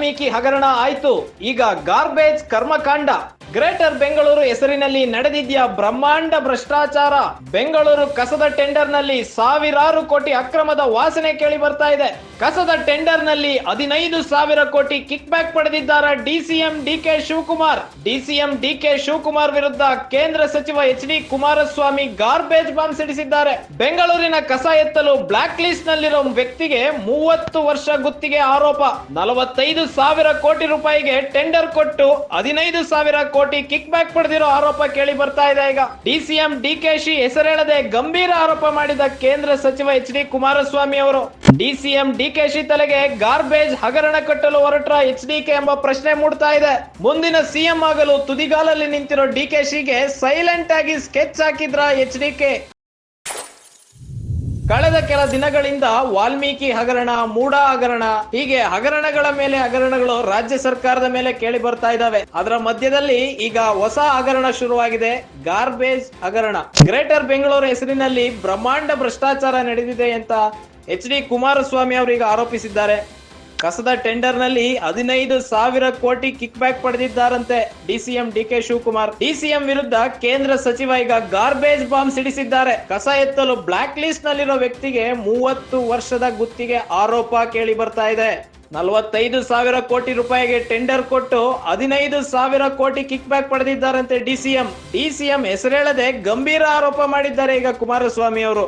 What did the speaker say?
ವಾಲ್ಮೀಕಿ ಹಗರಣ ಆಯ್ತು, ಈಗ ಗಾರ್ಬೇಜ್ ಕರ್ಮಕಾಂಡ. ಗ್ರೇಟರ್ ಬೆಂಗಳೂರು ಹೆಸರಿನಲ್ಲಿ ನಡೆದಿದ್ಯಾ ಬ್ರಹ್ಮಾಂಡ ಭ್ರಷ್ಟಾಚಾರ. ಬೆಂಗಳೂರು ಕಸದ ಟೆಂಡರ್ ನಲ್ಲಿ ಸಾವಿರಾರು ಕೋಟಿ ಅಕ್ರಮದ ವಾಸನೆ ಕೇಳಿ ಬರ್ತಾ ಇದೆ. ಕಸದ ಟೆಂಡರ್ ನಲ್ಲಿ 15,000 ಕೋಟಿ ಕಿಕ್ ಬ್ಯಾಕ್ ಪಡೆದಿದ್ದಾರೆ DCM DK Shivakumar. DCM DK Shivakumar ವಿರುದ್ಧ ಕೇಂದ್ರ ಸಚಿವ ಎಚ್.ಡಿ. ಕುಮಾರಸ್ವಾಮಿ ಗಾರ್ಬೇಜ್ ಬಾಂಬ್ ಸಿಡಿಸಿದ್ದಾರೆ. ಬೆಂಗಳೂರಿನ ಕಸ ಎತ್ತಲು ಬ್ಲಾಕ್ ಲಿಸ್ಟ್ ನಲ್ಲಿರೋ ವ್ಯಕ್ತಿಗೆ 30 ವರ್ಷ ಗುತ್ತಿಗೆ ಆರೋಪ. 45,000 ಕೋಟಿ ರೂಪಾಯಿಗೆ ಟೆಂಡರ್ ಕೊಟ್ಟು 15,000 ಕೋಟಿ ಕಿಕ್ ಬ್ಯಾಕ್ ಪಡೆದಿರೋ ಆರೋಪ ಕೇಳಿ ಬರ್ತಾ ಇದೆ. ಈಗ ಡಿಸಿಎಂ ಡಿಕೆಶಿ ಹೆಸರೇಳದೆ ಗಂಭೀರ ಆರೋಪ ಮಾಡಿದ ಕೇಂದ್ರ ಸಚಿವ ಎಚ್.ಡಿ. ಕುಮಾರಸ್ವಾಮಿ ಅವರು ಡಿಸಿಎಂ ಡಿಕೆಶಿ ತಲೆಗೆ ಗಾರ್ಬೇಜ್ ಹಗರಣ ಕಟ್ಟಲು ಹೊರಟ್ರ ಎಚ್ಡಿಕೆ ಎಂಬ ಪ್ರಶ್ನೆ ಮೂಡ್ತಾ ಇದೆ. ಮುಂದಿನ ಸಿಎಂ ಆಗಲು ತುದಿಗಾಲಲ್ಲಿ ನಿಂತಿರೋ ಡಿಕೆಶಿಗೆ ಸೈಲೆಂಟ್ ಆಗಿ ಸ್ಕೆಚ್ ಹಾಕಿದ್ರ ಎಚ್ಡಿಕೆ. ಕಳೆದ ಕೆಲ ದಿನಗಳಿಂದ ವಾಲ್ಮೀಕಿ ಹಗರಣ, ಮೂಡಾ ಹಗರಣ, ಹೀಗೆ ಹಗರಣಗಳ ಮೇಲೆ ಹಗರಣಗಳು ರಾಜ್ಯ ಸರ್ಕಾರದ ಮೇಲೆ ಕೇಳಿ ಬರ್ತಾ ಇದ್ದಾವೆ. ಅದರ ಮಧ್ಯದಲ್ಲಿ ಈಗ ಹೊಸ ಹಗರಣ ಶುರುವಾಗಿದೆ, ಗಾರ್ಬೇಜ್ ಹಗರಣ. ಗ್ರೇಟರ್ ಬೆಂಗಳೂರು ಹೆಸರಿನಲ್ಲಿ ಬ್ರಹ್ಮಾಂಡ ಭ್ರಷ್ಟಾಚಾರ ನಡೆದಿದೆ ಅಂತ ಎಚ್.ಡಿ. ಕುಮಾರಸ್ವಾಮಿ ಅವರು ಈಗ ಆರೋಪಿಸಿದ್ದಾರೆ. ಕಸದ ಟೆಂಡರ್ ನಲ್ಲಿ 15,000 ಕೋಟಿ ಕಿಕ್ ಬ್ಯಾಕ್ ಪಡೆದಿದ್ದಾರಂತೆ ಡಿಸಿಎಂ ಡಿಕೆ ಶಿವಕುಮಾರ್. ಡಿಸಿಎಂ ವಿರುದ್ಧ ಕೇಂದ್ರ ಸಚಿವ ಈಗ ಗಾರ್ಬೇಜ್ ಬಾಂಬ್ ಸಿಡಿಸಿದ್ದಾರೆ. ಕಸ ಎತ್ತಲು ಬ್ಲಾಕ್ ಲಿಸ್ಟ್ ನಲ್ಲಿರೋ ವ್ಯಕ್ತಿಗೆ 30 ವರ್ಷದ ಗುತ್ತಿಗೆ ಆರೋಪ ಕೇಳಿ ಬರ್ತಾ ಇದೆ. 45,000 ಕೋಟಿ ರೂಪಾಯಿಗೆ ಟೆಂಡರ್ ಕೊಟ್ಟು 15,000 ಕೋಟಿ ಕಿಕ್ ಬ್ಯಾಕ್ ಪಡೆದಿದ್ದಾರಂತೆ ಡಿಸಿಎಂ ಹೆಸರೇಳದೆ ಗಂಭೀರ ಆರೋಪ ಮಾಡಿದ್ದಾರೆ ಈಗ ಕುಮಾರಸ್ವಾಮಿ ಅವರು.